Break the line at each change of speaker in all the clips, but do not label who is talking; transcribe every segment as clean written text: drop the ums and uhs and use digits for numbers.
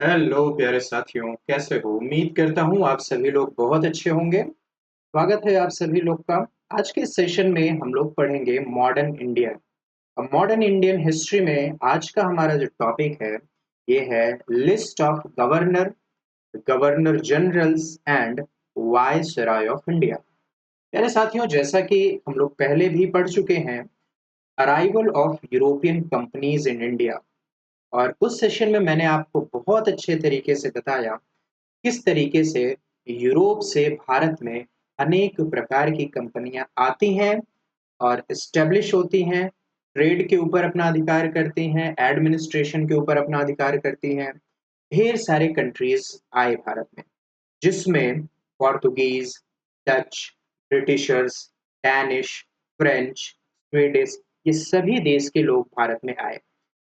Hello प्यारे साथियों, कैसे हो? उम्मीद करता हूँ आप सभी लोग बहुत अच्छे होंगे। स्वागत है आप सभी लोग का। आज के सेशन में हम लोग पढ़ेंगे मॉडर्न इंडिया। अब मॉडर्न इंडियन हिस्ट्री में आज का हमारा जो टॉपिक है, ये है list of governor, governor generals and viceroy of India. प्यारे साथियों, जैसा कि हम लोग पहले भी पढ़ चुके हैं, arrival of European companies in India, और उस सेशन में मैंने आपको बहुत अच्छे तरीके से बताया किस तरीके से यूरोप से भारत में अनेक प्रकार की कंपनियां आती हैं और एस्टेब्लिश होती हैं, ट्रेड के ऊपर अपना अधिकार करती हैं, एडमिनिस्ट्रेशन के ऊपर अपना अधिकार करती हैं। ढेर सारे कंट्रीज आए भारत में, जिसमें Portuguese, Dutch, Britishers, Danish, French, Swedish, ये सभी देश के लोग भारत में आए।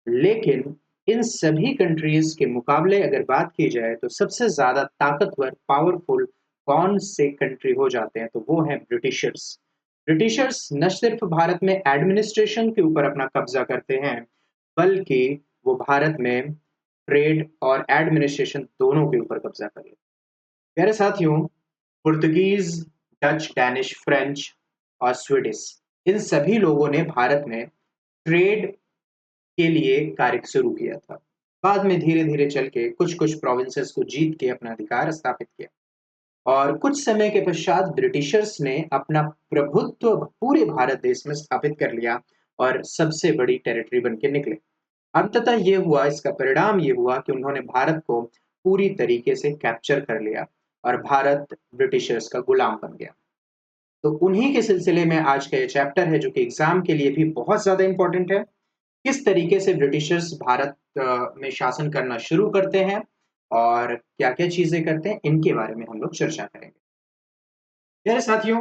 लेकिन इन सभी कंट्रीज के मुकाबले अगर बात की जाए तो सबसे ज्यादा ताकतवर, पावरफुल कौन से कंट्री हो जाते हैं, तो वो हैं ब्रिटिशर्स। ब्रिटिशर्स न सिर्फ भारत में एडमिनिस्ट्रेशन के ऊपर अपना कब्जा करते हैं, बल्कि वो भारत में ट्रेड और एडमिनिस्ट्रेशन दोनों के ऊपर कब्जा कर लेते हैं। प्यारे साथियों, पुर्तगीज, डच, डैनिश, फ्रेंच और स्वीडिश, इन सभी लोगों ने भारत में ट्रेड के लिए कार्य शुरू किया था। बाद में धीरे धीरे चल के कुछ कुछ प्रोविंसेस को जीत के अपना अधिकार स्थापित किया, और कुछ समय के पश्चात ब्रिटिशर्स ने अपना प्रभुत्व पूरे भारत देश में स्थापित कर लिया और सबसे बड़ी टेरिटरी बन के निकले। अंततः ये हुआ, इसका परिणाम ये हुआ कि उन्होंने भारत को पूरी तरीके से कैप्चर कर लिया और भारत ब्रिटिशर्स का गुलाम बन गया। तो उन्हीं के सिलसिले में आज का ये चैप्टर है, जो कि एग्जाम के लिए भी बहुत ज्यादा इंपॉर्टेंट है। किस तरीके से ब्रिटिशर्स भारत में शासन करना शुरू करते हैं और क्या क्या चीजें करते हैं, इनके बारे में हम लोग चर्चा करेंगे। मेरे साथियों,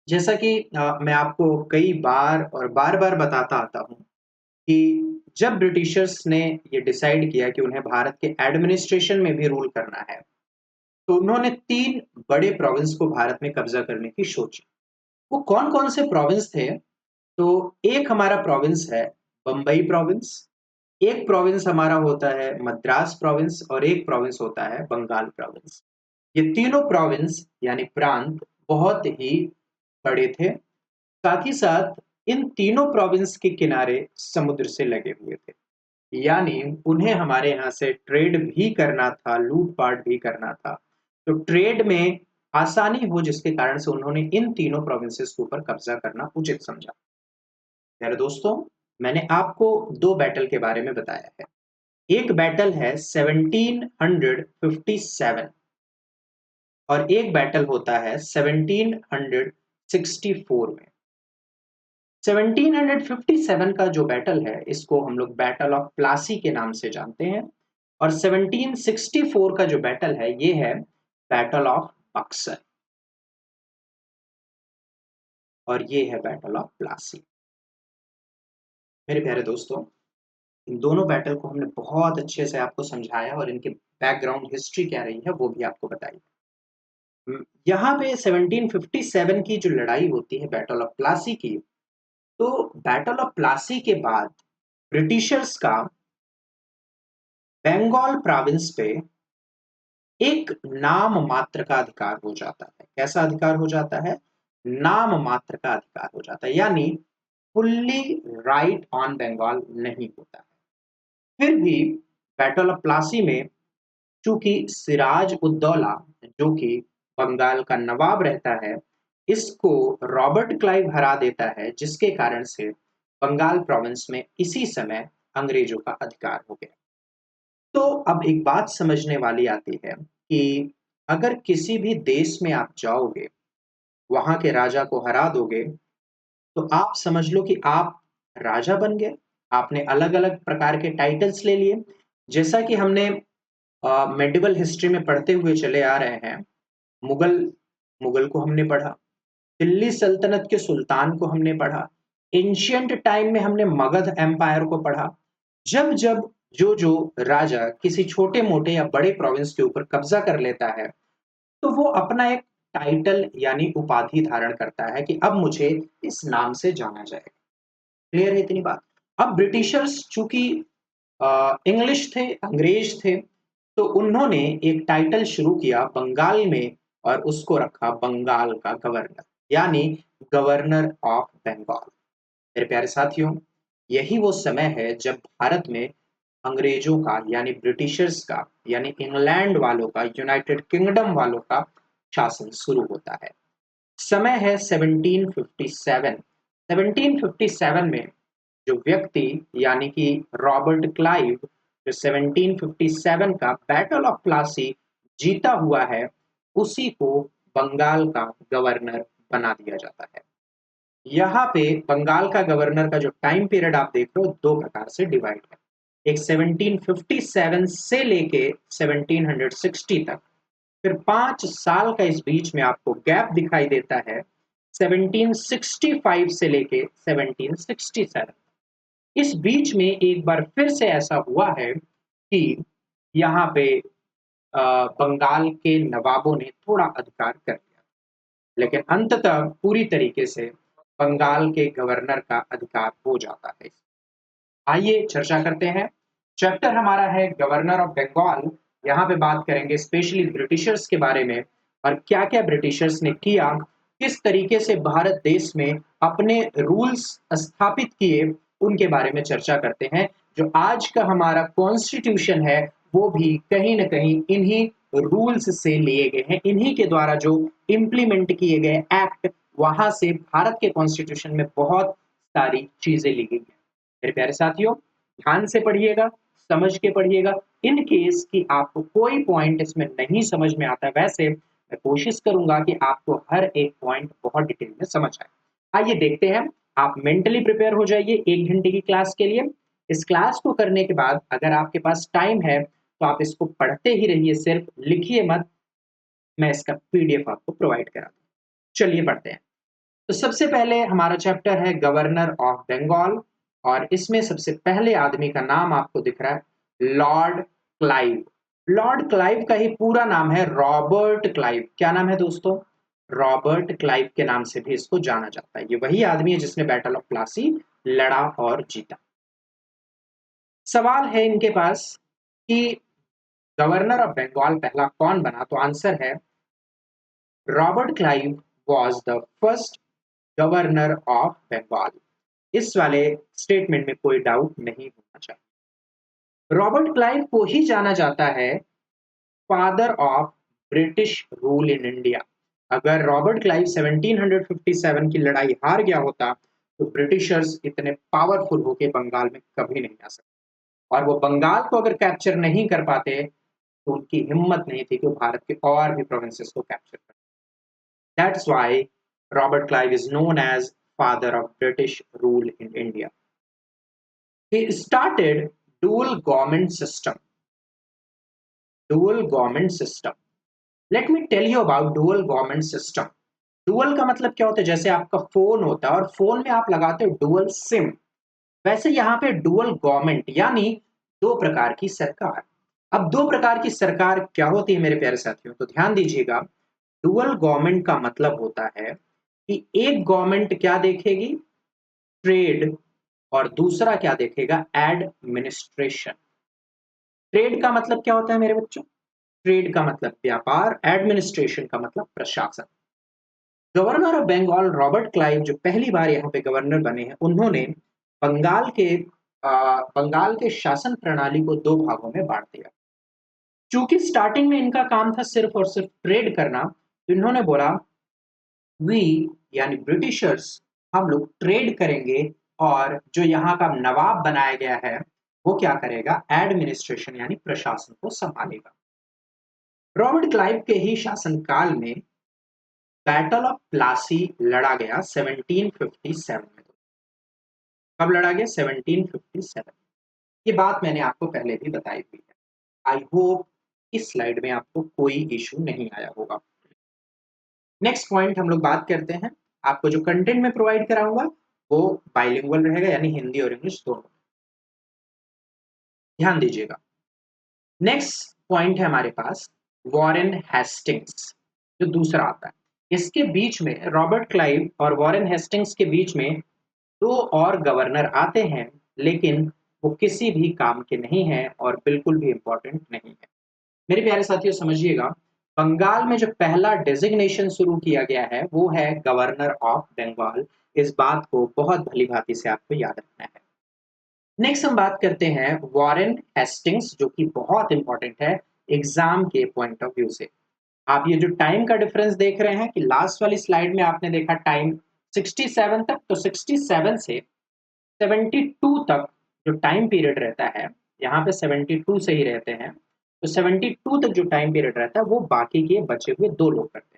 जैसा कि मैं आपको कई बार और बार बार बताता आता हूँ कि जब ब्रिटिशर्स ने ये डिसाइड किया कि उन्हें भारत के एडमिनिस्ट्रेशन में भी रूल करना है, तो उन्होंने तीन बड़े प्रोविंस को भारत में कब्जा करने की सोची। वो कौन कौन से प्रोविंस थे? तो एक हमारा प्रोविंस है बम्बई प्रोविंस, एक प्रोविंस हमारा होता है मद्रास प्रोविंस, और एक प्रोविंस होता है बंगाल प्रोविंस। ये तीनों प्रोविंस यानी प्रांत बहुत ही बड़े थे। साथ ही साथ इन तीनों प्रोविंस के किनारे समुद्र से लगे हुए थे, यानी उन्हें हमारे यहाँ से ट्रेड भी करना था, लूटपाट भी करना था। तो ट्रेड में आसानी हो, जिसके कारण से उन्होंने इन तीनों प्रोविंसेस के ऊपर कब्जा करना उचित समझा। यार दोस्तों, मैंने आपको दो बैटल के बारे में बताया है। एक बैटल है 1757 और एक बैटल होता है 1764 में। 1757 का जो बैटल है, इसको हम लोग बैटल ऑफ प्लासी के नाम से जानते हैं, और 1764 का जो बैटल है, ये है बैटल ऑफ बक्सर, और ये है बैटल ऑफ प्लासी। मेरे प्यारे दोस्तों, इन दोनों बैटल को हमने बहुत अच्छे से आपको समझाया और इनके बैकग्राउंड हिस्ट्री क्या रही है वो भी आपको बताई। यहाँ पे 1757 की जो लड़ाई होती है बैटल ऑफ प्लासी की, तो बैटल ऑफ प्लासी के बाद ब्रिटिशर्स का बंगाल प्रोविंस पे एक नाम मात्र का अधिकार हो जाता है। कैसा अधिकार हो जाता है? नाम मात्र का अधिकार हो जाता है, यानी फुल्ली राइट ऑन बंगाल नहीं होता है। फिर भी बैटल ऑफ प्लासी में चूंकि सिराज उद्दौला, जो कि बंगाल का नवाब रहता है, इसको रॉबर्ट क्लाइव हरा देता है, जिसके कारण से बंगाल प्रोविंस में इसी समय अंग्रेजों का अधिकार हो गया। तो अब एक बात समझने वाली आती है कि अगर किसी भी देश में आप जाओगे, वहां के राजा को हरा दोगे, तो आप समझ लो कि आप राजा बन गए। आपने अलग अलग प्रकार के टाइटल्स ले लिए, जैसा कि हमने मेडिवल हिस्ट्री में पढ़ते हुए चले आ रहे हैं। मुगल मुगल को हमने पढ़ा, दिल्ली सल्तनत के सुल्तान को हमने पढ़ा, एंशियंट टाइम में हमने मगध एम्पायर को पढ़ा। जब जब जो जो राजा किसी छोटे मोटे या बड़े प्रोविंस के ऊपर कब्जा कर लेता है, तो वो अपना एक टाइटल यानी उपाधि धारण करता है कि अब मुझे इस नाम से जाना जाएगा। क्लियर है इतनी बात? अब ब्रिटिशर्स चूंकि इंग्लिश थे, अंग्रेज थे, तो उन्होंने एक टाइटल शुरू किया बंगाल में और उसको रखा बंगाल का गवर्नर, यानी गवर्नर ऑफ बंगाल। मेरे प्यारे साथियों, यही वो समय है जब भारत में अंग्रेजों का यानी ब्रिटिशर्स का यानी इंग्लैंड वालों का, यूनाइटेड किंगडम वालों का शासन शुरू होता है। समय है 1757। 1757 में जो व्यक्ति यानी कि रॉबर्ट क्लाइव, जो 1757 का बैटल ऑफ प्लासी जीता हुआ है, उसी को बंगाल का गवर्नर बना दिया जाता है। यहाँ पे बंगाल का गवर्नर का जो टाइम पीरियड आप देख रहे हो दो प्रकार से डिवाइड है। एक 1757 से लेके 1760 तक, फिर 5 साल का इस बीच में आपको गैप दिखाई देता है 1765 से लेके 1767। इस बीच में एक बार फिर से ऐसा हुआ है कि यहाँ पे बंगाल के नवाबों ने थोड़ा अधिकार कर लिया, लेकिन अंततः पूरी तरीके से बंगाल के गवर्नर का अधिकार हो जाता है। आइए चर्चा करते हैं। चैप्टर हमारा है गवर्नर ऑफ बंगाल। यहाँ पे बात करेंगे स्पेशली ब्रिटिशर्स के बारे में और क्या क्या ब्रिटिशर्स ने किया, किस तरीके से भारत देश में अपने रूल्स स्थापित किए, उनके बारे में चर्चा करते हैं। जो आज का हमारा कॉन्स्टिट्यूशन है वो भी कहीं ना कहीं इन्हीं रूल्स से लिए गए हैं, इन्हीं के द्वारा जो इम्प्लीमेंट किए गए एक्ट, वहां से भारत के कॉन्स्टिट्यूशन में बहुत सारी चीजें ली गई हैं। मेरे प्यारे साथियों, ध्यान से पढ़िएगा, समझ के पढ़िएगा। इन केस कि आपको कोई पॉइंट इसमें नहीं समझ में आता है, वैसे मैं कोशिश करूंगा कि आपको हर एक पॉइंट बहुत डिटेल में समझ आए। आइए देखते हैं। आप मेंटली प्रिपेयर हो जाइए 1 घंटे की क्लास के लिए। इस क्लास को करने के बाद अगर आपके पास टाइम है तो आप इसको पढ़ते ही रहिए, सिर्फ लिखिए मत। मैं इसका पीडीएफ आपको प्रोवाइड करा दूँ। चलिए पढ़ते हैं। तो सबसे पहले हमारा चैप्टर है गवर्नर ऑफ बंगाल और इसमें सबसे पहले आदमी का नाम आपको दिख रहा है, लॉर्ड क्लाइव। लॉर्ड क्लाइव का ही पूरा नाम है रॉबर्ट क्लाइव। क्या नाम है दोस्तों? रॉबर्ट क्लाइव के नाम से भी इसको जाना जाता है। ये वही आदमी है जिसने बैटल ऑफ प्लासी लड़ा और जीता। सवाल है इनके पास कि गवर्नर ऑफ बंगाल पहला कौन बना, तो आंसर है Robert Clive was the first governor of Bengal. इस वाले स्टेटमेंट में कोई डाउट नहीं होना चाहिए। रॉबर्ट क्लाइव को ही जाना जाता है father of British rule in India. अगर रॉबर्ट क्लाइव 1757 की लड़ाई हार गया होता तो ब्रिटिशर्स इतने पावरफुल होके बंगाल में कभी नहीं आ सकते, और वो बंगाल को अगर कैप्चर नहीं कर पाते तो उनकी हिम्मत नहीं थी कि वो भारत के और भी प्रोविंसेस को कैप्चर कर। That's why Robert Clive is known as father of British rule in India. He started dual government system. Dual government system. Let me tell you about dual government system. Dual का मतलब क्या होता है? जैसे आपका phone होता है और फोन में आप लगाते हो डुअल सिम, वैसे यहाँ पे डुअल गवर्नमेंट यानी दो प्रकार की सरकार। अब दो प्रकार की सरकार क्या होती है मेरे प्यारे साथियों? तो ध्यान दीजिएगा। डुअल गवर्नमेंट का मतलब होता है कि एक गवर्नमेंट क्या देखेगी? ट्रेड, और दूसरा क्या देखेगा? एडमिनिस्ट्रेशन। ट्रेड का मतलब क्या होता है मेरे बच्चों? ट्रेड का मतलब व्यापार, एडमिनिस्ट्रेशन का मतलब प्रशासन। Governor of Bengal Robert Clive जो पहली बार यहाँ पे गवर्नर बने हैं, उन्होंने बंगाल के बंगाल के शासन प्रणाली को दो भागों में बांट दिया। चूंकि स्टार्टिंग में इनका काम था सिर्फ और सिर्फ ट्रेड करना, तो इन्होंने बोला वी यानी ब्रिटिशर्स, हम लोग ट्रेड करेंगे और जो यहाँ का नवाब बनाया गया है वो क्या करेगा? एडमिनिस्ट्रेशन यानी प्रशासन को संभालेगा। रॉबर्ट क्लाइव के ही शासनकाल में बैटल ऑफ प्लासी लड़ा गया 1757 में। कब लड़ा गया? 1757। ये बात मैंने आपको पहले भी बताई हुई है। आई होप इस स्लाइड में आपको कोई इशू नहीं आया होगा। नेक्स्ट पॉइंट हम लोग बात करते हैं। आपको जो कंटेंट में प्रोवाइड कराऊंगा वो बाइलिंगुअल रहेगा, यानी हिंदी और इंग्लिश दोनों। ध्यान दीजिएगा। नेक्स्ट पॉइंट है हमारे पास वॉरेन हेस्टिंग्स, जो दूसरा आता है। इसके बीच में रॉबर्ट क्लाइव और वॉरेन हेस्टिंग्स के बीच में दो और गवर्नर आते हैं, लेकिन वो किसी भी काम के नहीं हैं और बिल्कुल भी इंपॉर्टेंट नहीं है। मेरे प्यारे साथियों समझिएगा, बंगाल में जो पहला डेजिग्नेशन शुरू किया गया है वो है गवर्नर ऑफ बंगाल। इस बात को बहुत भली भांति से आपको याद रखना है। नेक्स्ट हम बात करते हैं वॉरेन हेस्टिंग्स, जो कि बहुत इंपॉर्टेंट है एग्जाम के पॉइंट ऑफ व्यू से। आप ये जो टाइम का डिफरेंस देख रहे हैं कि लास्ट वाली स्लाइड में आपने देखा टाइम 67 तक, तो 67 से 72 तक जो टाइम पीरियड रहता है, यहाँ पे 72 से ही रहते हैं, तो 72 तक जो टाइम पीरियड रहता है वो बाकी के बचे हुए दो लोग करते हैं।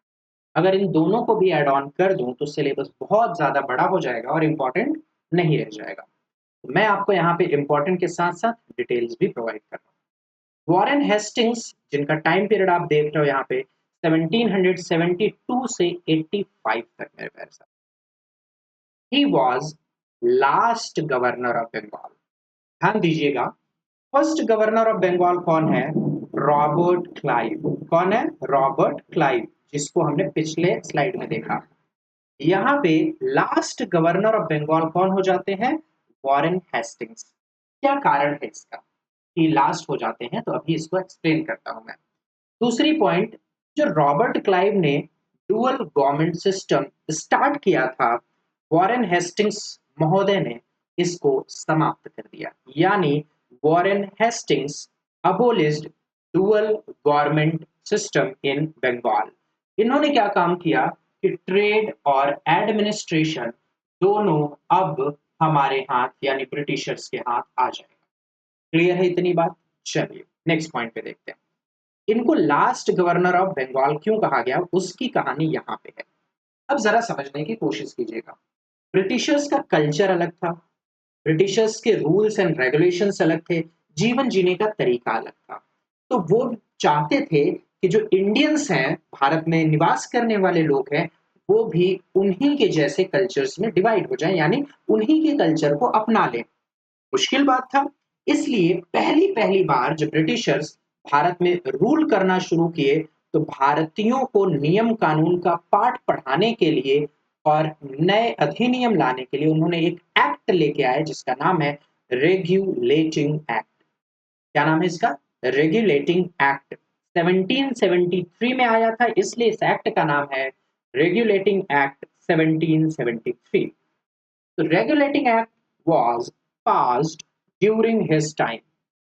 अगर इन दोनों को भी ऐड ऑन कर दूं तो सिलेबस बहुत ज्यादा बड़ा हो जाएगा और इंपॉर्टेंट नहीं रह जाएगा। तो मैं आपको यहाँ पे इंपॉर्टेंट के साथ साथ डिटेल्स भी प्रोवाइड कर रहा हूँ। वॉरेन हेस्टिंग्स, जिनका टाइम पीरियड आप देख रहे हो यहाँ पे 1772 से 85 तक, मेरे प्यारे साथ, he was last governor of Bengal. ध्यान दीजिएगा, फर्स्ट गवर्नर ऑफ बंगाल कौन है? Robert Clive. कौन है? रॉबर्ट क्लाइव, जिसको हमने पिछले स्लाइड में देखा। यहाँ पे लास्ट गवर्नर ऑफ बंगाल कौन हो जाते हैं? Warren Hastings. क्या कारण है इसका कि लास्ट हो जाते हैं? तो अभी इसको एक्सप्लेन करता हूं मैं। दूसरी पॉइंट, जो रॉबर्ट क्लाइव ने डुअल गवर्नमेंट सिस्टम स्टार्ट किया था, वॉरेन हेस्टिंग्स महोदय ने इसको समाप्त कर दिया। यानी Warren Hastings abolished dual government system in Bengal. इन्होंने क्या काम किया कि ट्रेड और एडमिनिस्ट्रेशन दोनों अब हमारे हाथ यानी ब्रिटिशर्स के हाथ आ जाएगा। क्लियर है इतनी बात? चलिए नेक्स्ट पॉइंट पे देखते हैं। इनको लास्ट गवर्नर ऑफ बंगाल क्यों कहा गया, उसकी कहानी यहाँ पे है। अब जरा समझने की कोशिश कीजिएगा। ब्रिटिशर्स का कल्चर अलग था, ब्रिटिशर्स के रूल्स एंड रेगुलेशंस अलग थे, जीवन जीने का तरीका अलग था। तो वो चाहते थे कि जो इंडियंस हैं, भारत में निवास करने वाले लोग हैं, वो भी उन्हीं के जैसे कल्चर्स में डिवाइड हो जाए, यानी उन्हीं के कल्चर को अपना लें। मुश्किल बात था। इसलिए पहली पहली बार जब ब्रिटिशर्स भारत में रूल करना शुरू किए, तो भारतीयों को नियम कानून का पाठ पढ़ाने के लिए और नए अधिनियम लाने के लिए उन्होंने एक एक्ट लेके आए जिसका नाम है रेगुलेटिंग एक्ट। क्या नाम है इसका? Regulating act. 1773 में आया था, इसलिए इस एक्ट का नाम है रेगुलेटिंग एक्ट 1773। तो regulating act was passed during his time.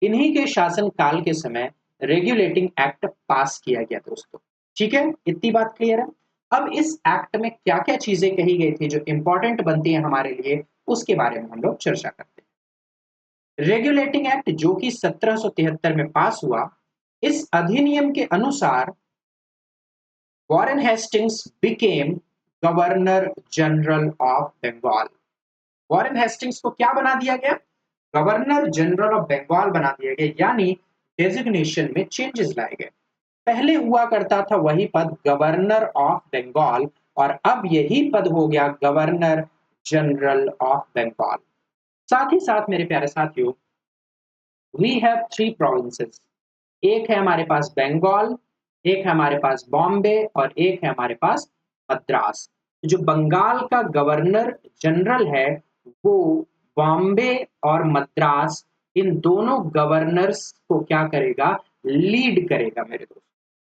इन्हीं के शासन काल के समय रेगुलेटिंग एक्ट पास किया गया दोस्तों। ठीक है, इतनी बात क्लियर है। अब इस एक्ट में क्या क्या चीजें कही गई थी जो इंपॉर्टेंट बनती है हमारे लिए, उसके बारे में हम लोग चर्चा करते हैं। रेगुलेटिंग एक्ट जो कि 1773 में पास हुआ, इस अधिनियम के अनुसार Warren Hastings became governor general of Bengal. Warren Hastings को क्या बना दिया गया? गवर्नर जनरल ऑफ बंगाल बना दिया गया, यानी डेजिग्नेशन में चेंजेस लाए गए। पहले हुआ करता था वही पद गवर्नर ऑफ बंगाल, और अब यही पद हो गया गवर्नर जनरल ऑफ बंगाल। साथ ही साथ मेरे प्यारे साथियों, वी हैव थ्री प्रोविंसेस। एक है हमारे पास बंगाल, एक है हमारे पास बॉम्बे, और एक है हमारे पास मद्रास। जो बंगाल का गवर्नर जनरल है वो बॉम्बे और मद्रास, इन दोनों गवर्नर्स को क्या करेगा? लीड करेगा मेरे दोस्त।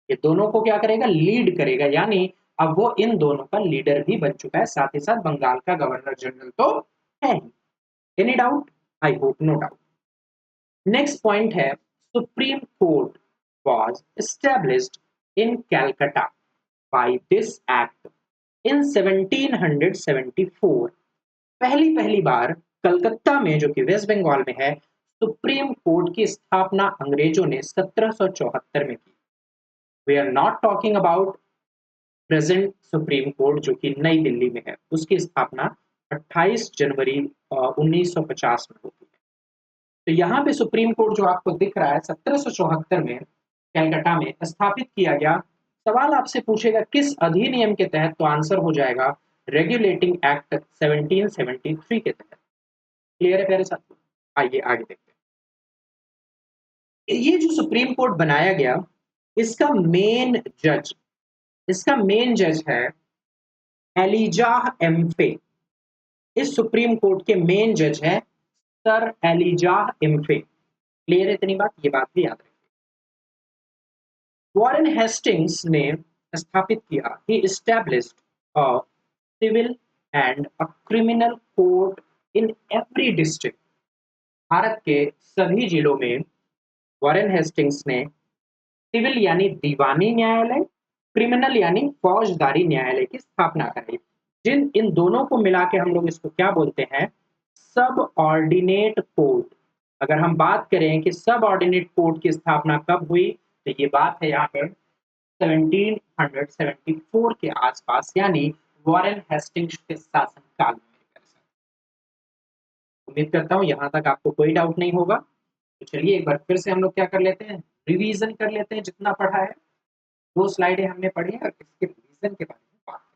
ये दोनों को क्या करेगा? लीड करेगा, यानी अब वो इन दोनों का लीडर भी बन चुका है, साथ ही साथ बंगाल का गवर्नर जनरल तो है ही। Any doubt? I hope no doubt. Next point है, supreme court was established in Calcutta by this act in 1774। पहली पहली बार कलकत्ता में, जो कि वेस्ट बंगाल में है, सुप्रीम कोर्ट की स्थापना अंग्रेजों ने 1774 में की। We are not talking about present supreme court जो कि नई दिल्ली में है, उसकी स्थापना 28 जनवरी 1950 में होती है। तो यहाँ पे सुप्रीम कोर्ट जो आपको दिख रहा है 1774 में कलकत्ता में स्थापित किया गया। सवाल आपसे पूछेगा किस अधिनियम के तहत, तो आंसर हो जाएगा रेगुलेटिंग एक्ट 1773 के तहत। क्लियर है प्यारे साथियों? आइए आगे देखते हैं। ये जो सुप्रीम कोर्ट बनाया गया, इसका मेन जज इसका मेन जज है एलिजाह एम्फे। इस सुप्रीम कोर्ट के मेन जज है सर एलिजाह एम्फे। क्लियर है इतनी बात? ये बात भी याद रखिए। वॉरेन हेस्टिंग्स ने स्थापित किया, he established a civil and a criminal court in every district. Bharat के सभी जिलों में वॉरेन हेस्टिंग्स ने सिविल यानी दीवानी न्यायालय, क्रिमिनल यानी फौजदारी न्यायालय की स्थापना कराई। जिन इन दोनों को मिला के हम लोग इसको क्या बोलते हैं, सब ऑर्डिनेट कोर्ट। अगर हम बात करें कि सब ऑर्डिनेट कोर्ट की स्थापना कब हुई, तो ये बात है यहाँ पर 1774 के आसपास, यानी वॉरेन हेस्टिंग्स के शासनकाल में। उम्मीद करता हूँ यहाँ तक आपको कोई डाउट नहीं होगा। तो चलिए एक बार फिर से हम लोग क्या कर लेते हैं, रिवीजन कर लेते हैं जितना पढ़ा है। 2 स्लाइडें हमने पढ़ी है और इसके रिवीजन के बारे में बात करें।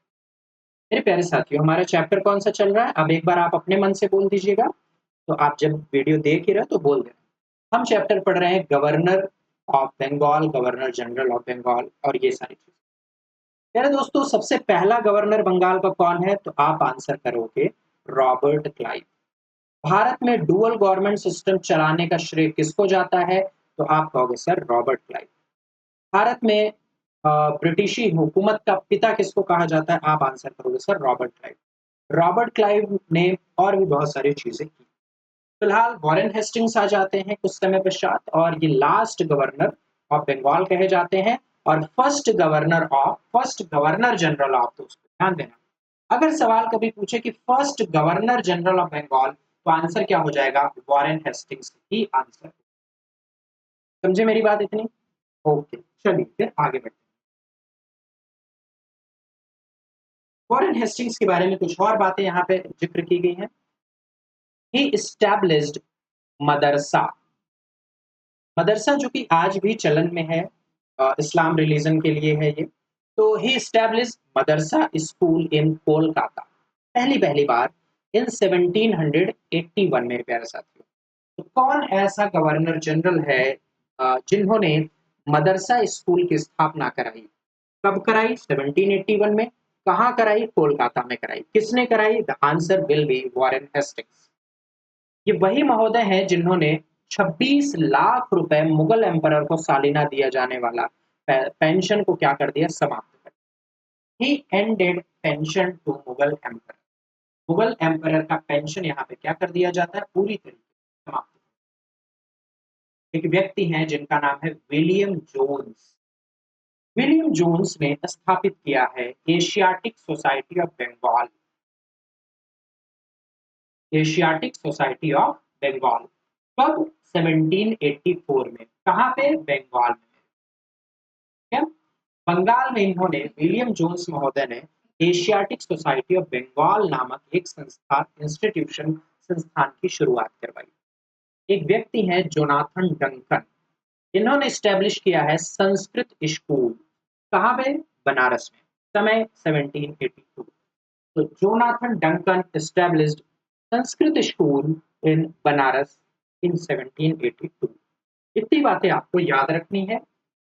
मेरे प्यारे साथियों, हमारा चैप्टर कौन सा चल रहा है, अब एक बार आप अपने मन से बोल दीजिएगा। तो आप जब वीडियो देख ही रहे तो बोल देना। हम चैप्टर पढ़ रहे हैं governor of Bengal, governor general of Bengal और ये सारी चीजें। मेरे दोस्तों, सबसे पहला गवर्नर बंगाल का कौन है, तो आप आंसर करोगे रॉबर्ट क्लाइव। भारत में डुअल गवर्नमेंट सिस्टम चलाने का श्रेय किसको जाता है, तो आप कहोगे सर रॉबर्ट क्लाइव। भारत में ब्रिटिशी हुकूमत का पिता किसको कहा जाता है, आप आंसर करोगे sir Robert Clive. Robert Clive ने और भी बहुत सारी चीजें की। फिलहाल वॉरेन हेस्टिंग्स आ जाते हैं कुछ समय पश्चात, और ये लास्ट गवर्नर ऑफ बंगाल कहे जाते हैं, और फर्स्ट गवर्नर जनरल ऑफ, दोस्तों ध्यान देना, अगर सवाल कभी पूछे कि first governor general of Bengal, तो आंसर क्या हो जाएगा, वॉरेन हेस्टिंग्स ही आंसर। समझे मेरी बात इतनी? ओके, चलिए फिर आगे बढ़ते हैं। वॉरेन हेस्टिंग्स के बारे में कुछ और बातें यहाँ पे जिक्र की गई हैं। ही एस्टैब्लिश्ड मदरसा। मदरसा जो कि आज भी चलन में है, इस्लाम रिलीजन के लिए है ये। तो ही एस्टैब्लिश्ड मदरसा स्कूल इन कोलकाता, पहली पहली बार इन 1781, मेरे प्यारे साथियों। तो कौन ऐसा गवर्नर जनरल है जिन्होंने मदरसा स्कूल की स्थापना कराई? कब कराई? 1781 में। कहाँ कराई? कोलकाता में कराई। किसने कराई? The answer will be Warren Hastings. ये वही महोदय हैं जिन्होंने 26 लाख रुपए मुगल एम्परर को सालिना दिया जाने वाला पेंशन को क्या कर दिया, समाप्त कर दिया। He ended pension to Mughal emperor. Mughal emperor का पेंशन यहाँ पे क्या कर दिया जाता है, पूरी तरीके से समाप्त। एक व्यक्ति हैं जिनका नाम है विलियम जोन्स। विलियम जोन्स ने स्थापित किया है Asiatic Society of Bengal. Asiatic Society of Bengal कब? 1784 में। कहाँ पे? बंगाल में। क्या? बंगाल में इन्होंने, विलियम जोन्स महोदय ने एशियाटिक सोसाइटी ऑफ बंगाल नामक एक संस्थान की शुरुआत करवाई। एक व्यक्ति है जोनाथन डंकन। इन्होंने स्टैब्लिश किया है संस्कृत स्कूल। कहाँ पे? बनारस में। समय 1782। तो Jonathan Duncan established Sanskrit school in Banaras in 1782। इतनी बातें आपको याद रखनी है,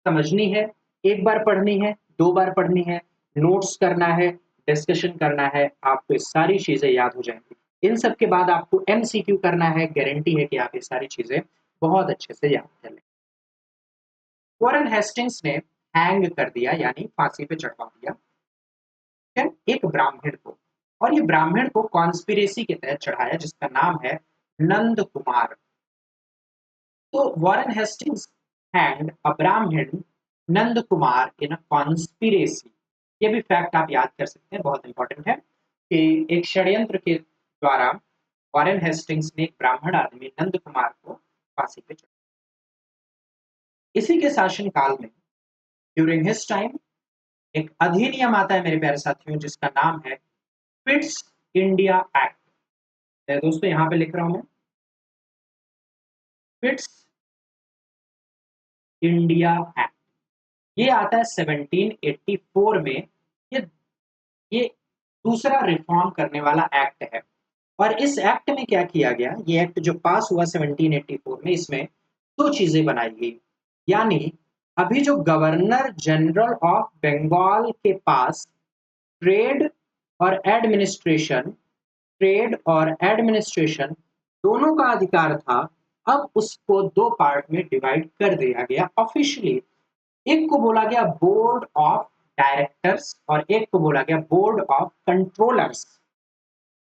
समझनी है, एक बार पढ़नी है, 2 बार पढ़नी है, नोट्स करना है, डिस्कशन करना है, आपको ये सारी चीजें याद हो जाएंगी। इन सब के बाद आपको एमसीक्यू करना है, गारंटी है कि आप ये सारी चीजें बहुत अच्छे से याद कर लेंगे। वॉरेन हेस्टिंग्स ने हैंग कर दिया, यानी फांसी पे चढ़वा दिया, है एक ब्राह्मण को, और ये ब्राह्मण को कॉन्स्पिरेसी के तहत चढ़ाया जिसका नाम है नंद कुमार। तो वॉरेन हेस्टिंग्स हैंग्ड अ ब्राह्मण नंद कुमार इन अ कॉन्स्पिरेसी। ये भी फैक्ट आप याद कर सकते हैं, बहुत इंपॉर्टेंट है कि एक षड्यंत्र के द्वारा वॉरेन हेस्टिंग्स ने एक ब्राह्मण आदमी नंद कुमार को फांसी पे चढ़ाया। इसी के शासनकाल में, ड्यूरिंग हिज टाइम, एक अधिनियम आता है मेरे प्यारे साथियों जिसका नाम है फिट्स इंडिया एक्ट। दोस्तों यहाँ पे लिख रहा हूं मैं, फिट्स इंडिया एक्ट। ये आता है 1784 में। ये दूसरा रिफॉर्म करने वाला एक्ट है। और इस एक्ट में क्या किया गया, ये एक्ट जो पास हुआ 1784 में, इसमें 2 चीजें बनाई गई। यानी अभी जो गवर्नर जनरल ऑफ बंगाल के पास ट्रेड और एडमिनिस्ट्रेशन ट्रेड और एडमिनिस्ट्रेशन दोनों का अधिकार था, अब उसको 2 पार्ट में डिवाइड कर दिया गया ऑफिशियली। एक को बोला गया बोर्ड ऑफ डायरेक्टर्स और एक को बोला गया बोर्ड ऑफ कंट्रोलर्स।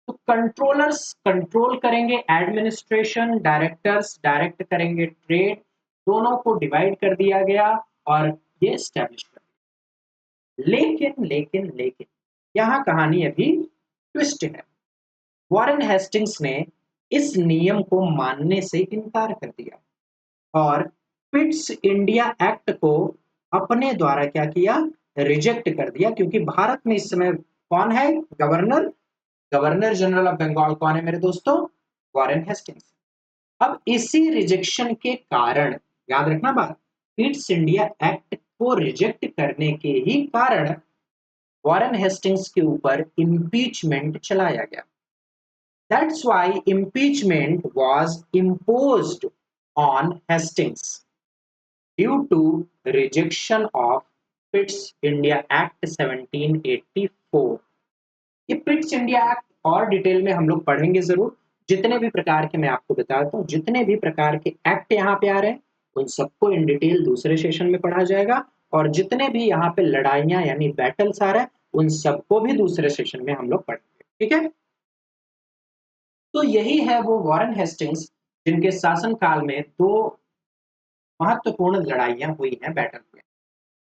तो कंट्रोलर्स कंट्रोल करेंगे एडमिनिस्ट्रेशन, डायरेक्टर्स डायरेक्ट करेंगे ट्रेड, दोनों को डिवाइड कर दिया गया और ये स्टैब्लिश कर दिया। लेकिन लेकिन लेकिन यहाँ कहानी अभी ट्विस्ट है। वॉरेन हेस्टिंग्स ने इस नियम को मानने से इनकार कर दिया और पिट्स इंडिया एक्ट को अपने द्वारा क्या किया, रिजेक्ट कर दिया, क्योंकि भारत में इस समय कौन है governor, governor general of Bengal कौन है मेरे दोस्तों, वॉरेन हेस्टिंग्स। अब इसी रिजेक्शन के कारण, याद रखना बात, पिट्स इंडिया एक्ट को रिजेक्ट करने के ही कारण वॉरेन हेस्टिंग्स के ऊपर इम्पीचमेंट चलाया गया। That's why impeachment was imposed on Hastings due to rejection of Pitt's India Act 1784। ये पिट्स इंडिया एक्ट और डिटेल में हम लोग पढ़ेंगे जरूर। जितने भी प्रकार के मैं आपको बताता हूँ, जितने भी प्रकार के एक्ट यहाँ पे आ रहे हैं उन सबको इन डिटेल दूसरे सेशन में पढ़ा जाएगा, और जितने भी यहाँ पे लड़ाइयाँ यानी बैटल्स आ रहे हैं उन सबको भी दूसरे सेशन में हम लोग पढ़ेंगे, ठीक है। तो यही है वो वॉरेन हेस्टिंग्स जिनके शासनकाल में दो महत्वपूर्ण लड़ाइयां हुई हैं, बैटल हुए।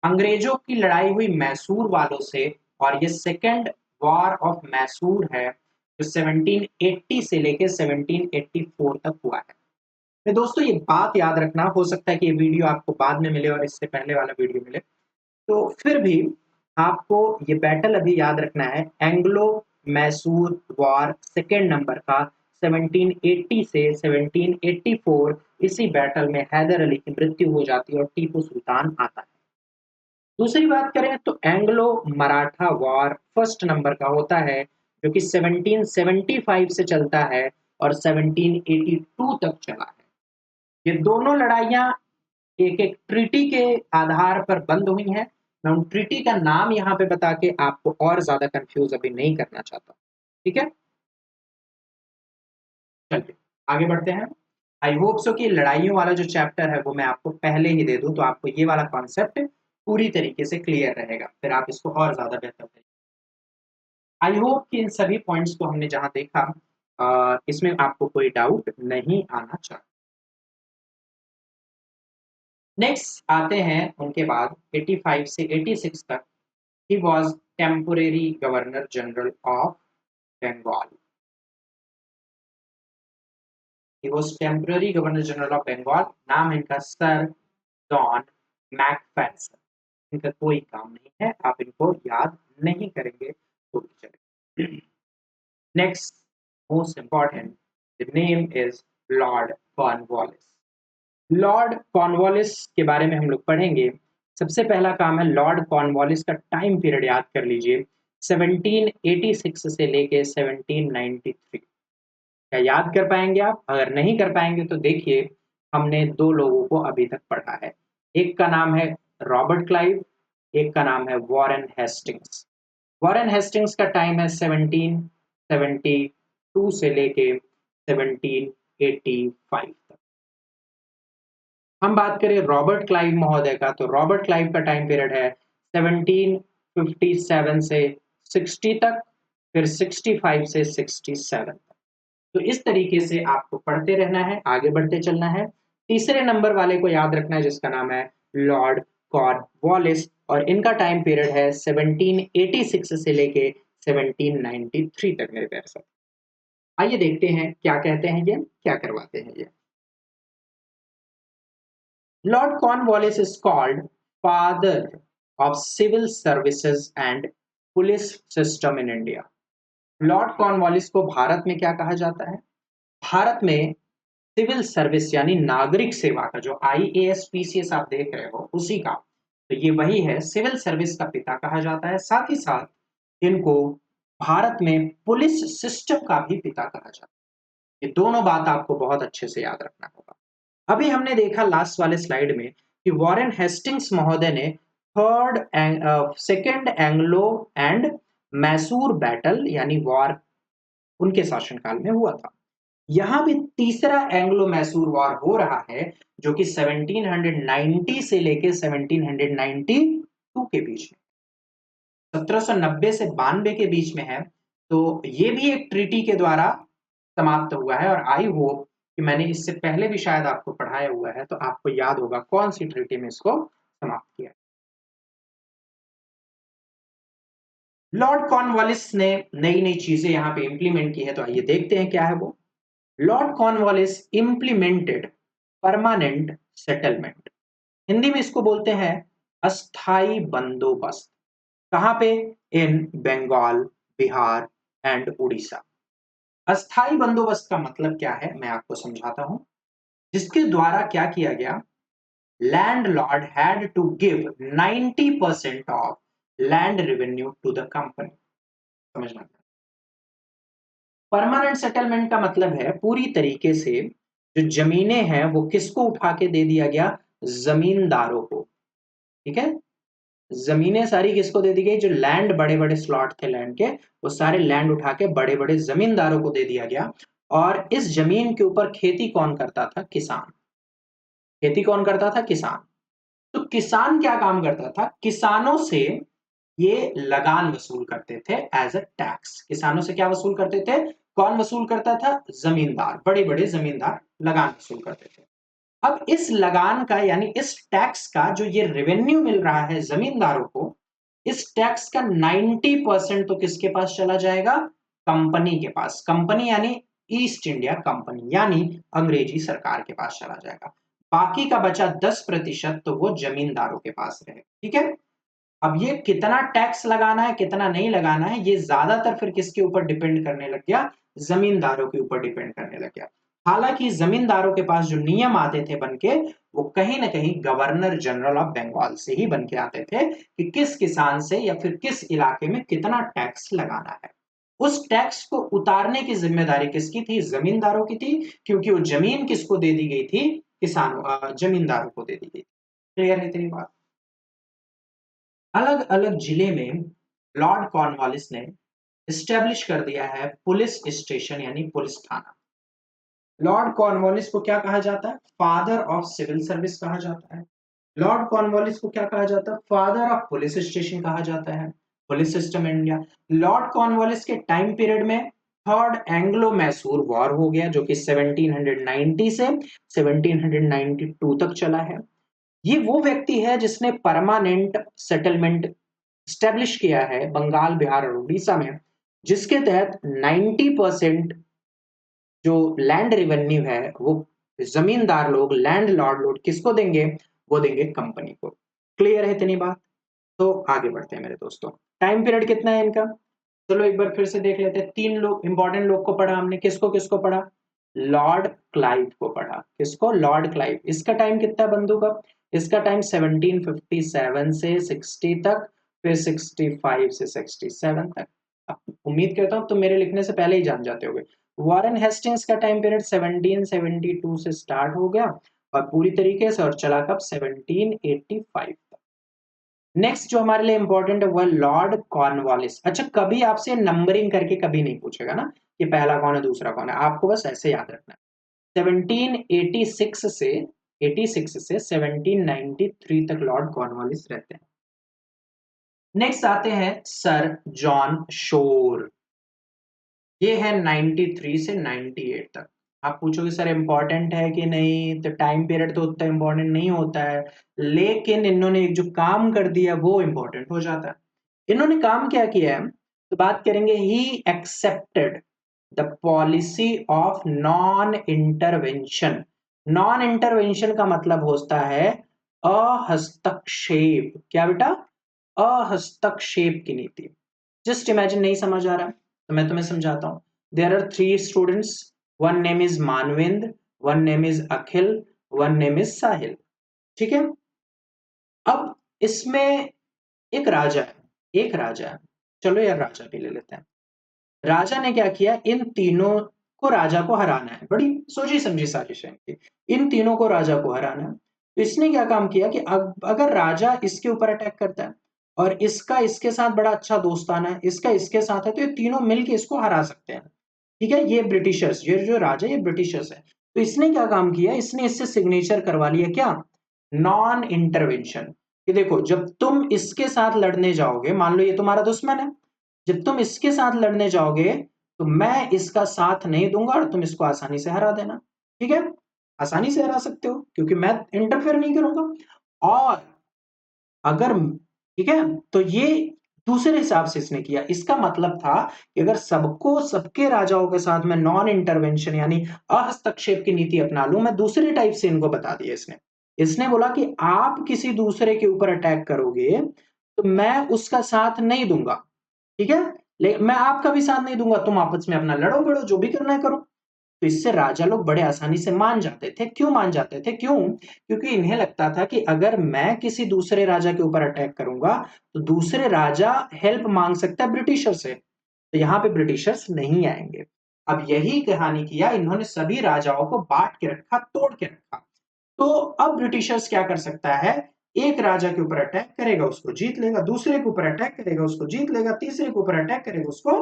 अंग्रेजों की लड़ाई हुई मैसूर वालों से, और ये सेकेंड वॉर ऑफ मैसूर है जो 1780 से लेकर 1784 तक हुआ है। तो दोस्तों ये बात याद रखना, हो सकता है कि ये वीडियो आपको बाद में मिले और इससे पहले वाला वीडियो मिले, तो फिर भी आपको ये बैटल अभी याद रखना है, Anglo Mysore war second number का 1780 से 1784। इसी बैटल में हैदर अली की मृत्यु हो जाती है और टीपू सुल्तान आता है। दूसरी बात करें तो Anglo Maratha war first number का होता है जो कि 1775 से चलता है और 1782 तक चला है। ये दोनों लड़ाइयां एक एक ट्रीटी के आधार पर बंद हुई हैं। मैं उन ट्रीटी का नाम यहाँ पे बता के आपको और ज्यादा कंफ्यूज अभी नहीं करना चाहता, ठीक है। चलिए आगे बढ़ते हैं। आई होप सो कि लड़ाइयों वाला जो चैप्टर है वो मैं आपको पहले ही दे दूं तो आपको ये वाला कॉन्सेप्ट पूरी तरीके से क्लियर रहेगा, फिर आप इसको और ज्यादा बेहतर करेंगे। आई होप कि इन सभी पॉइंट्स को हमने जहां देखा इसमें आपको कोई डाउट नहीं आना चाहिए। नेक्स्ट आते हैं उनके बाद 85 से 86 तक, he was temporary governor general of Bengal. He was temporary governor general of Bengal. नाम है इनका सर जॉन मैकफेर्सन। इनका कोई काम नहीं है, आप इनको याद नहीं करेंगे तो भी चलेगा। Next most important, the name is Lord Cornwallis. Lord Cornwallis के बारे में हम लोग पढ़ेंगे। सबसे पहला काम है लॉर्ड कॉर्नवालिस का टाइम पीरियड याद कर लीजिए, 1786 से लेके 1793। क्या याद कर पाएंगे आप? अगर नहीं कर पाएंगे तो देखिए, हमने दो लोगों को अभी तक पढ़ा है। एक का नाम है रॉबर्ट क्लाइव, एक का नाम है वॉरेन हेस्टिंग्स। वॉरेन हेस्टिंग्स का टाइम है 1772 से लेके 1785 तक। हम बात करें रॉबर्ट क्लाइव महोदय का, तो रॉबर्ट क्लाइव का टाइम पीरियड है 1757 से 60 तक, फिर 65 से 67 तक। तो इस तरीके से आपको पढ़ते रहना है, आगे बढ़ते चलना है। तीसरे नंबर वाले को याद रखना है जिसका नाम है लॉर्ड कॉर्नवालिस, और इनका टाइम पीरियड है 1786 से लेके 1793 तक मेरे प्यारे साथ। आइए देखते हैं क्या कहते हैं ये, क्या करवाते हैं ये। Lord Cornwallis is called father of civil services and police system in India. Lord Cornwallis को भारत में क्या कहा जाता है? भारत में सिविल सर्विस यानी नागरिक सेवा का, जो आईएएस पीसीएस आप देख रहे हो उसी का, तो ये वही है, सिविल सर्विस का पिता कहा जाता है। साथ ही साथ इनको भारत में पुलिस सिस्टम का भी पिता कहा जाता है। ये दोनों बात आपको बहुत अच्छे से याद रखना होगा। अभी हमने देखा लास्ट वाले स्लाइड में कि वॉरेन हेस्टिंग्स महोदय ने second Anglo and Mysore battle यानी वॉर उनके शासनकाल में हुआ था। यहां भी तीसरा एंग्लो मैसूर वॉर हो रहा है, जो कि 1790 से लेके 1792 के बीच में, 1790 से 92 के बीच में है। तो ये भी एक ट्रीटी के द्वारा समाप्त हुआ है, और आई होप कि मैंने इससे पहले भी शायद आपको पढ़ाया हुआ है, तो आपको याद होगा कौन सी ट्रीटी में इसको समाप्त किया। लॉर्ड कॉर्नवालिस ने नई नई चीजें यहाँ पे इंप्लीमेंट की है, तो आइए देखते हैं क्या है वो। Lord Cornwallis implemented permanent settlement, Hindi में इसको बोलते हैं अस्थाई बंदोबस्त। कहां पे? इन बंगाल, बिहार एंड उड़ीसा। अस्थाई बंदोबस्त का मतलब क्या है, मैं आपको समझाता हूं। जिसके द्वारा क्या किया गया, landlord had to give 90% of land revenue to the company. समझना। परमानेंट सेटलमेंट का मतलब है पूरी तरीके से जो जमीनें हैं वो किसको उठा के दे दिया गया, जमींदारों को। ठीक है, जमीनें सारी किसको दे दी गई, जो लैंड, बड़े बड़े स्लॉट थे लैंड के, वो सारे लैंड उठा के बड़े बड़े जमींदारों को दे दिया गया। और इस जमीन के ऊपर खेती कौन करता था, किसान। खेती कौन करता था, किसान। तो किसान क्या काम करता था, किसानों से ये लगान वसूल करते थे एज अ टैक्स। किसानों से क्या वसूल करते थे, कौन वसूल करता था, जमींदार, बड़े बड़े जमींदार लगान वसूल करते थे। अब इस लगान का यानी इस टैक्स का जो ये रेवेन्यू मिल रहा है जमींदारों को, इस टैक्स का 90% तो किसके पास चला जाएगा, कंपनी के पास। कंपनी यानी ईस्ट इंडिया कंपनी, यानी अंग्रेजी सरकार के पास चला जाएगा। बाकी का बचा 10% तो वो जमींदारों के पास रहेगा। ठीक है, अब ये कितना टैक्स लगाना है कितना नहीं लगाना है, ये ज्यादातर फिर किसके ऊपर डिपेंड करने लग गया, जमींदारों के ऊपर डिपेंड करने लग गया। हालांकि जमींदारों के पास जो नियम आते थे बनके, वो कहीं ना कहीं गवर्नर जनरल ऑफ बंगाल से ही बन के आते थे कि किस किसान से या फिर किस इलाके में कितना टैक्स लगाना है। उस टैक्स को उतारने की जिम्मेदारी किसकी थी, जमींदारों की थी, क्योंकि वो जमीन किसको दे दी गई थी, किसानों जमींदारों को दे दी गई। क्लियर है इतनी बात। अलग अलग जिले में लॉर्ड कॉर्नवालिस ने स्टैब्लिश कर दिया है पुलिस स्टेशन यानी पुलिस थाना। लॉर्ड कॉर्नवालिस को क्या कहा जाता है, फादर ऑफ सिविल सर्विस कहा जाता है। लॉर्ड कॉर्नवालिस को क्या कहा जाता है, फादर ऑफ पुलिस स्टेशन कहा जाता है, police system India. Lord Cornwallis के टाइम पीरियड में थर्ड एंग्लो मैसूर वॉर हो गया, जो कि 1790 से 1792 तक चला है। ये वो व्यक्ति है जिसने परमानेंट सेटलमेंट स्टेब्लिश किया है बंगाल, बिहार और उड़ीसा में, जिसके तहत 90% जो लैंड रेवेन्यू है वो जमींदार लोग, लैंड लॉर्ड लोग किसको देंगे, वो देंगे कंपनी को। क्लियर है इतनी बात। तो आगे बढ़ते हैं मेरे दोस्तों। टाइम पीरियड कितना है इनका, चलो एक बार फिर से देख लेते हैं। तीन लोग, इंपॉर्टेंट लोग को पढ़ा हमने, किसको किसको पढ़ा, लॉर्ड क्लाइव को पढ़ा। किसको, लॉर्ड क्लाइव। इसका टाइम कितना है बंधु का, इसका टाइम 1757 से 60 तक, फिर 65 से 67 तक। अब उम्मीद करता हूं तुम मेरे लिखने से पहले ही जान जाते होगे। वॉरेन हेस्टिंग्स का टाइम पीरियड 1772 से स्टार्ट हो गया और पूरी तरीके से और चला कब, 1785। नेक्स्ट जो हमारे लिए इंपॉर्टेंट है वो है लॉर्ड कॉर्नवालिस। अच्छा, कभी आपसे नंबरिंग करके कभी नहीं पूछेगा ना कि पहला कौन है दूसरा कौन है, आपको बस ऐसे याद रखना है। 1786 से 86 से 1793 तक लॉर्ड कॉर्नवालिस रहते हैं। नेक्स्ट आते हैं सर जॉन शोर। ये है 93 से 98 तक। आप पूछोगे सर इंपॉर्टेंट है कि नहीं, तो टाइम पीरियड तो उतना इंपॉर्टेंट नहीं होता है, लेकिन इन्होंने एक जो काम कर दिया वो इंपॉर्टेंट हो जाता है। इन्होंने काम क्या किया है, तो बात करेंगे, he accepted the policy of non intervention. Non intervention का मतलब होता है अहस्तक्षेप। क्या बेटा, अहस्तक्षेप की नीति। जस्ट इमेजिन, नहीं समझ आ रहा है तो मैं तुम्हें समझाता हूं। There are three students, one name is Manvendra, one name is Akhil, one name is Sahil. ठीक है, अब इसमें एक राजा है, एक राजा है, चलो यार राजा भी ले लेते हैं। राजा ने क्या किया, इन तीनों को, राजा को हराना है, बड़ी सोची समझी साजिश है इनकी। इन तीनों को राजा को हराना है, तो इसने क्या काम किया कि अगर राजा इसके ऊपर अटैक करता है और इसका इसके साथ बड़ा अच्छा दोस्ताना है, इसका इसके साथ है, तो ये तीनों मिलके इसको हरा सकते हैं। ठीक है, ये ब्रिटिशर्स, ये जो राजा ये ब्रिटिशर्स है। तो इसने क्या काम किया, इसने इससे सिग्नेचर करवा लिया क्या, नॉन इंटरवेंशन। कि देखो जब तुम इसके साथ लड़ने जाओगे, मान लो ये तुम्हारा दुश्मन है, जब तुम इसके साथ लड़ने जाओगे तो मैं इसका साथ नहीं दूंगा और तुम इसको आसानी से हरा देना। ठीक है, आसानी से हरा सकते हो क्योंकि मैं इंटरफेयर नहीं करूंगा। और अगर, ठीक है, तो ये दूसरे हिसाब से इसने किया। इसका मतलब था कि अगर सबको, सबके राजाओं के साथ मैं नॉन इंटरवेंशन यानी अहस्तक्षेप की नीति अपना लूं, मैं दूसरे टाइप से इनको बता दिया इसने। इसने बोला कि आप किसी दूसरे के ऊपर अटैक करोगे तो मैं उसका साथ नहीं दूंगा। ठीक है, लेकिन मैं आपका भी साथ नहीं दूंगा, तुम आपस में अपना लड़ो बड़ो, जो भी करना है करो। तो इससे राजा लोग बड़े आसानी से मान जाते थे। क्यों मान जाते थे, क्यों, क्योंकि इन्हें लगता था कि अगर मैं किसी दूसरे राजा के ऊपर अटैक करूंगा तो दूसरे राजा हेल्प मांग सकता है ब्रिटिशर से, तो यहाँ पे ब्रिटिशर्स नहीं आएंगे। अब यही कहानी किया इन्होंने, सभी राजाओं को बांट के रखा, तोड़ के रखा। तो अब ब्रिटिशर्स क्या कर सकता है, एक राजा के ऊपर अटैक करेगा उसको जीत लेगा, दूसरे के ऊपर अटैक करेगा उसको जीत लेगा, तीसरे के ऊपर अटैक करेगा उसको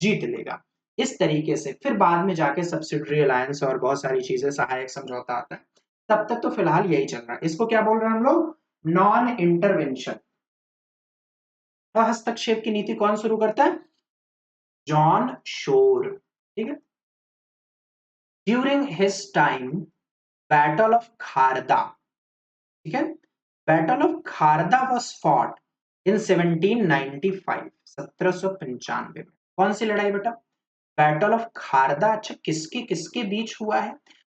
जीत लेगा। इस तरीके से फिर बाद में जाके सब्सिडरी अलायंस और बहुत सारी चीजें, सहायक समझौता आता है। तब तक तो फिलहाल यही चल रहा है। इसको क्या बोल रहे हैं हम लोग, नॉन इंटरवेंशन। हस्तक्षेप की नीति कौन शुरू करता है, जॉन शोर। ठीक है, during his time battle of Kharda, ठीक है, battle of Kharda was fought in 1795, 1795 में। कौन सी लड़ाई बेटा, बैटल ऑफ खारदा। अच्छा, किसके किसके बीच हुआ है,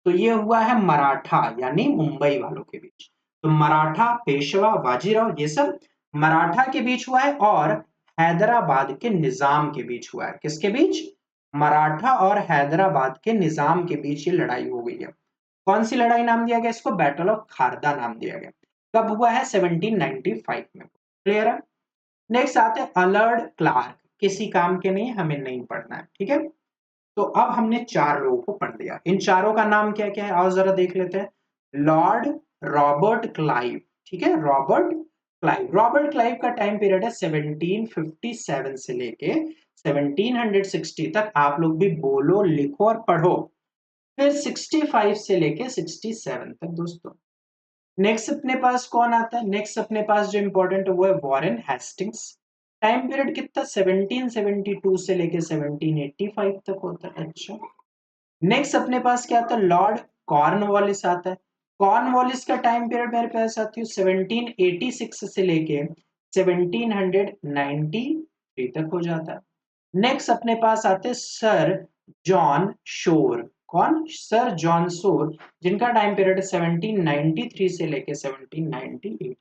तो ये हुआ है मराठा यानी मुंबई वालों के बीच। तो मराठा, पेशवा, बाजीराव, ये सब मराठा के बीच हुआ है और हैदराबाद के निजाम के बीच हुआ है। किसके बीच, मराठा और हैदराबाद के निजाम के बीच ये लड़ाई हो गई है। कौन सी लड़ाई नाम दिया गया इसको, बैटल ऑफ खारदा नाम दिया गया। कब हुआ है, 1795 में। क्लियर है। नेक्स्ट आते हैं अलर्ड क्लार्क, किसी काम के नहीं, हमें नहीं पढ़ना है। ठीक है, तो अब हमने चार लोगों को पढ़ लिया। इन चारों का नाम क्या क्या है, आओ जरा देख लेते हैं। लॉर्ड रॉबर्ट क्लाइव, ठीक है, रॉबर्ट क्लाइव। रॉबर्ट क्लाइव का टाइम पीरियड है 1757 से लेके 1760 तक। आप लोग भी बोलो, लिखो और पढ़ो। फिर 65 से लेके 67 तक दोस्तों। नेक्स्ट अपने पास कौन आता है, नेक्स्ट अपने पास जो इंपॉर्टेंट है वो है वॉरेन हेस्टिंग्स। टाइम पीरियड कितना, 1772 से लेके 1785 तक होता है। अच्छा, नेक्स्ट अपने पास क्या आता है, लॉर्ड कॉर्नवालिस आता है। कॉर्नवालिस का टाइम पीरियड मेरे पास आती है 1786 से लेके 1793 तक हो जाता है। नेक्स्ट अपने पास आते हैं सर जॉन शोर। कौन, सर जॉन शोर, जिनका टाइम पीरियड है 1793 से लेके 1798।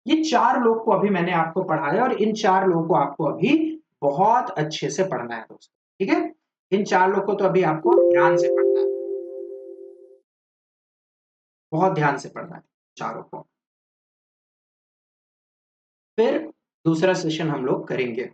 ये चार लोग को अभी मैंने आपको पढ़ाया और इन चार लोगों को आपको अभी बहुत अच्छे से पढ़ना है दोस्तों। ठीक है, इन चार लोग को तो अभी आपको ध्यान से पढ़ना है, बहुत ध्यान से पढ़ना है चारों को। फिर दूसरा सेशन हम लोग करेंगे।